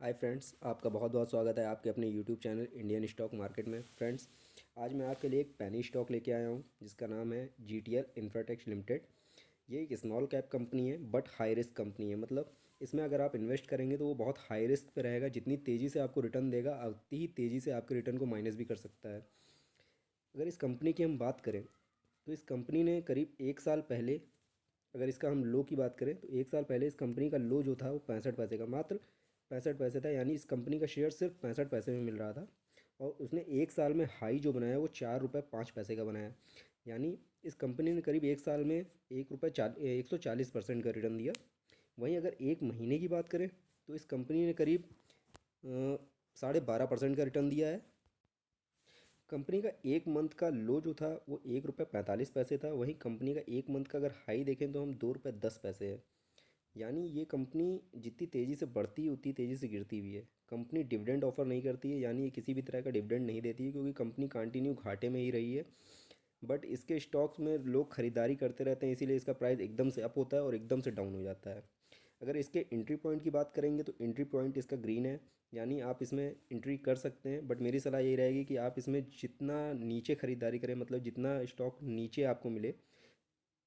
Hi friends, आपका बहुत बहुत स्वागत है आपके अपने YouTube channel Indian stock market में। फ्रेंड्स, आज मैं आपके लिए एक पैनी स्टॉक लेके आया हूँ जिसका नाम है जीटीएल इंफ्राटेक लिमिटेड। ये एक स्मॉल कैप कंपनी है बट हाई रिस्क कंपनी है। मतलब इसमें अगर आप इन्वेस्ट करेंगे तो वो बहुत हाई रिस्क पे रहेगा। जितनी तेज़ी से आपको रिटर्न देगा उतनी ही तेज़ी से आपके रिटर्न को माइनस भी कर सकता है। अगर इस कंपनी की हम बात करें तो इस कंपनी ने करीब एक साल पहले, अगर इसका हम लो की बात करें तो एक साल पहले इस कंपनी का लो जो था वो 65 पैसे का, मात्र 65 पैसे था। यानी इस कंपनी का शेयर सिर्फ 65 पैसे में मिल रहा था और उसने एक साल में हाई जो बनाया वो 4 रुपये 5 पैसे का बनाया। यानी इस कंपनी ने करीब एक साल में 140% का रिटर्न दिया। वहीं अगर एक महीने की बात करें तो इस कंपनी ने करीब 12.5% का रिटर्न दिया है। कंपनी का एक मंथ का लो जो था वो 1 रुपये 45 पैसे था। वहीं कंपनी का एक मंथ का अगर हाई देखें तो हम 2 रुपये 10 पैसे है। यानी ये कंपनी जितनी तेज़ी से बढ़ती है उतनी तेज़ी से गिरती भी है। कंपनी डिविडेंड ऑफर नहीं करती है, यानी ये किसी भी तरह का डिविडेंड नहीं देती है क्योंकि कंपनी कंटिन्यू घाटे में ही रही है। बट इसके स्टॉक्स में लोग खरीदारी करते रहते हैं, इसीलिए इसका प्राइस एकदम से अप होता है और एकदम से डाउन हो जाता है। अगर इसके एंट्री पॉइंट की बात करेंगे तो एंट्री पॉइंट इसका ग्रीन है, यानी आप इसमें एंट्री कर सकते हैं। बट मेरी सलाह यही रहेगी कि आप इसमें जितना नीचे ख़रीदारी करें, मतलब जितना स्टॉक नीचे आपको मिले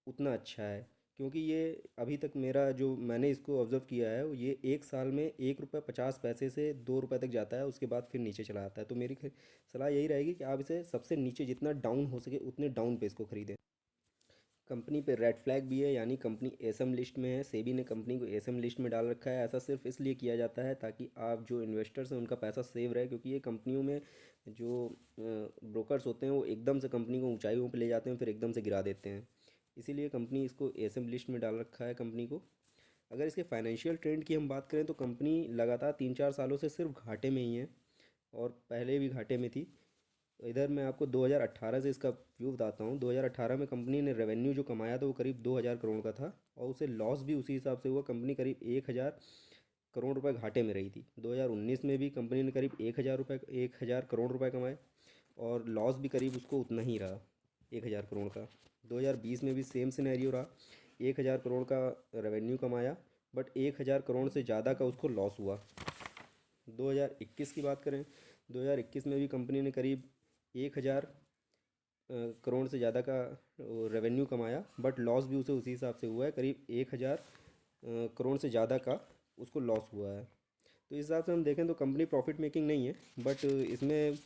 उतना अच्छा है। क्योंकि ये अभी तक मेरा जो मैंने इसको ऑब्ज़र्व किया है ये एक साल में 1 रुपये 50 पैसे से 2 रुपये तक जाता है, उसके बाद फिर नीचे चला आता है। तो मेरी सलाह यही रहेगी कि आप इसे सबसे नीचे जितना डाउन हो सके उतने डाउन पे इसको ख़रीदें। कंपनी पे रेड फ्लैग भी है, यानी कंपनी एसएम लिस्ट में है। सेबी ने कंपनी को एसएम लिस्ट में डाल रखा है। ऐसा सिर्फ इसलिए किया जाता है ताकि आप जो इन्वेस्टर्स हैं उनका पैसा सेव रहे, क्योंकि ये कंपनियों में जो ब्रोकर्स होते हैं वो एकदम से कंपनी को ऊंचाइयों पे ले जाते हैं फिर एकदम से गिरा देते हैं। इसीलिए कंपनी इसको एसएम लिस्ट में डाल रखा है कंपनी को। अगर इसके फाइनेंशियल ट्रेंड की हम बात करें तो कंपनी लगातार 3-4 सालों से सिर्फ घाटे में ही है और पहले भी घाटे में थी। तो इधर मैं आपको 2018 से इसका व्यू बताता हूँ। 2018 में कंपनी ने रेवेन्यू जो कमाया था वो करीब 2000 करोड़ का था और उसे लॉस भी उसी हिसाब से हुआ। कंपनी करीब 1000 करोड़ रुपए घाटे में रही थी। 2019 में भी कंपनी ने करीब 1000 करोड़ रुपए कमाए और लॉस भी करीब उसको उतना ही रहा, 1000 करोड़ का। 2020 में भी सेम सिनेरियो रहा, 1000 करोड़ का रेवेन्यू कमाया बट 1000 करोड़ से ज़्यादा का उसको लॉस हुआ। 2021 की बात करें, 2021 में भी कंपनी ने करीब 1000 करोड़ से ज़्यादा का रेवेन्यू कमाया बट लॉस भी उसे उसी हिसाब से हुआ है, करीब 1000 करोड़ से ज़्यादा का उसको लॉस हुआ है। तो इस हिसाब से हम देखें तो कंपनी प्रॉफिट मेकिंग नहीं है, बट इसमें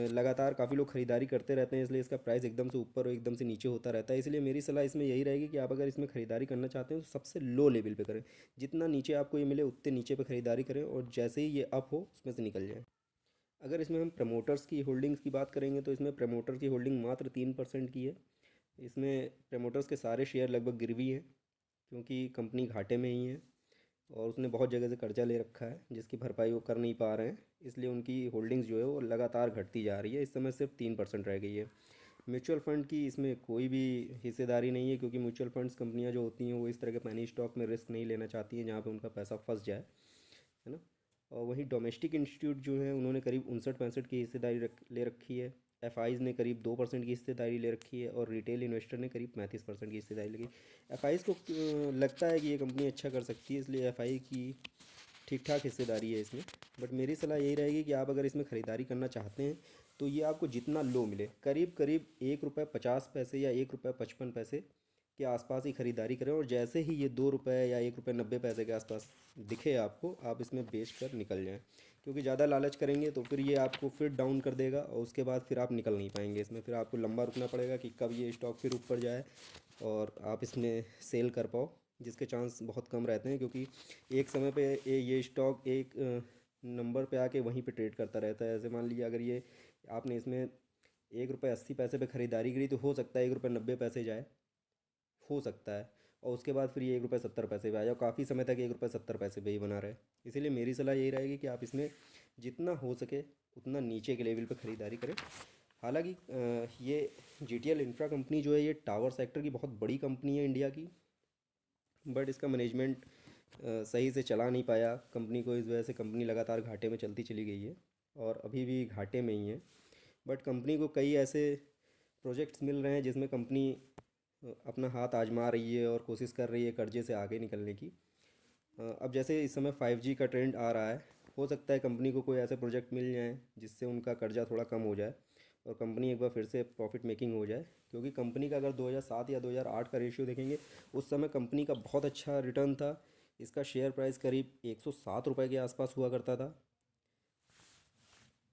लगातार काफ़ी लोग ख़रीदारी करते रहते हैं, इसलिए इसका प्राइस एकदम से ऊपर और एकदम से नीचे होता रहता है। इसलिए मेरी सलाह इसमें यही रहेगी कि आप अगर इसमें ख़रीदारी करना चाहते हैं तो सबसे लो लेवल पे करें। जितना नीचे आपको ये मिले उतने नीचे पे ख़रीदारी करें और जैसे ही ये अप हो उसमें से निकल जाए। अगर इसमें हम प्रमोटर्स की होल्डिंग्स की बात करेंगे तो इसमें प्रमोटर की होल्डिंग मात्र 3% की है। इसमें प्रमोटर्स के सारे शेयर लगभग गिरवी हैं क्योंकि कंपनी घाटे में ही है और उसने बहुत जगह से कर्जा ले रखा है जिसकी भरपाई वो कर नहीं पा रहे हैं। इसलिए उनकी होल्डिंग्स जो है वो लगातार घटती जा रही है। इस समय सिर्फ 3% रह गई है। म्यूचुअल फ़ंड की इसमें कोई भी हिस्सेदारी नहीं है क्योंकि म्यूचुअल फंड्स कंपनियां जो होती हैं वो इस तरह के पैनी स्टॉक में रिस्क नहीं लेना चाहती हैं जहाँ पे उनका पैसा फंस जाए, है ना। और वहीं डोमेस्टिक इंस्टीट्यूट जो है उन्होंने करीब 59-65 की हिस्सेदारी ले रखी है। एफआईज़ ने करीब 2% की हिस्सेदारी ले रखी है और रिटेल इन्वेस्टर ने करीब 35% की हिस्सेदारी लगी। एफआईज़ को लगता है कि ये कंपनी अच्छा कर सकती है, इसलिए एफआई की ठीक ठाक हिस्सेदारी है इसमें। बट मेरी सलाह यही रहेगी कि आप अगर इसमें ख़रीदारी करना चाहते हैं तो ये आपको जितना लो मिले, करीब करीब 1 रुपये 50 पैसे या 1 रुपये 55 पैसे के आसपास ही ख़रीदारी करें और जैसे ही ये 2 रुपये या 1 रुपये 90 पैसे के आसपास दिखे आपको, आप इसमें बेच कर निकल जाएं। क्योंकि ज़्यादा लालच करेंगे तो फिर ये आपको फिर डाउन कर देगा और उसके बाद फिर आप निकल नहीं पाएंगे इसमें। फिर आपको लंबा रुकना पड़ेगा कि कब ये स्टॉक फिर ऊपर जाए और आप इसमें सेल कर पाओ, जिसके चांस बहुत कम रहते हैं क्योंकि एक समय पे ये स्टॉक एक नंबर पे आके वहीं पे ट्रेड करता रहता है। ऐसे मान लीजिए अगर ये आपने इसमें 1 रुपये 80 पैसे पे ख़रीदारी करी तो हो सकता है 1 रुपये 90 पैसे जाए, हो सकता है, और उसके बाद फिर ये 1 रुपये 70 पैसे पे आ जाओ, काफ़ी समय तक 1 रुपये 70 पैसे पे ही बना रहे। इसीलिए मेरी सलाह यही रहेगी कि आप इसमें जितना हो सके उतना नीचे के लेवल पे ख़रीदारी करें। हालांकि ये जीटीएल इंफ्रा कंपनी जो है ये टावर सेक्टर की बहुत बड़ी कंपनी है इंडिया की, बट इसका मैनेजमेंट सही से चला नहीं पाया कंपनी को। इस वजह से कंपनी लगातार घाटे में चलती चली गई है और अभी भी घाटे में ही है। बट कंपनी को कई ऐसे प्रोजेक्ट्स मिल रहे हैं जिसमें कंपनी अपना हाथ आजमा रही है और कोशिश कर रही है कर्जे से आगे निकलने की। अब जैसे इस समय 5G का ट्रेंड आ रहा है हो सकता है कंपनी को कोई ऐसे प्रोजेक्ट मिल जाए जिससे उनका कर्जा थोड़ा कम हो जाए और कंपनी एक बार फिर से प्रॉफिट मेकिंग हो जाए। क्योंकि कंपनी का अगर 2007 या 2008 का रेशियो देखेंगे, उस समय कंपनी का बहुत अच्छा रिटर्न था। इसका शेयर प्राइस करीब 107 रुपये के आसपास हुआ करता था।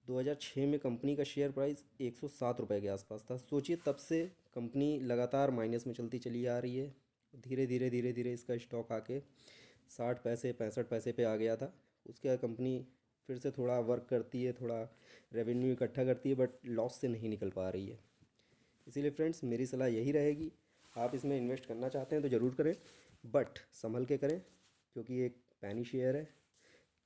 2006 में कंपनी का शेयर प्राइस 107 रुपये के आसपास था। सोचिए तब से कंपनी लगातार माइनस में चलती चली आ रही है। धीरे धीरे इसका स्टॉक आके 60 पैसे 65 पैसे पे आ गया था। उसके बाद कंपनी फिर से थोड़ा वर्क करती है, थोड़ा रेवेन्यू इकट्ठा करती है, बट लॉस से नहीं निकल पा रही है। इसीलिए फ्रेंड्स मेरी सलाह यही रहेगी, आप इसमें इन्वेस्ट करना चाहते हैं तो ज़रूर करें, बट संभल के करें, क्योंकि ये एक पैनी शेयर है।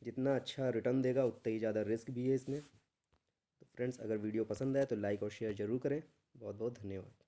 जितना अच्छा रिटर्न देगा उतना ही ज़्यादा रिस्क भी है इसमें। तो फ्रेंड्स अगर वीडियो पसंद आए तो लाइक और शेयर ज़रूर करें। बहुत बहुत धन्यवाद।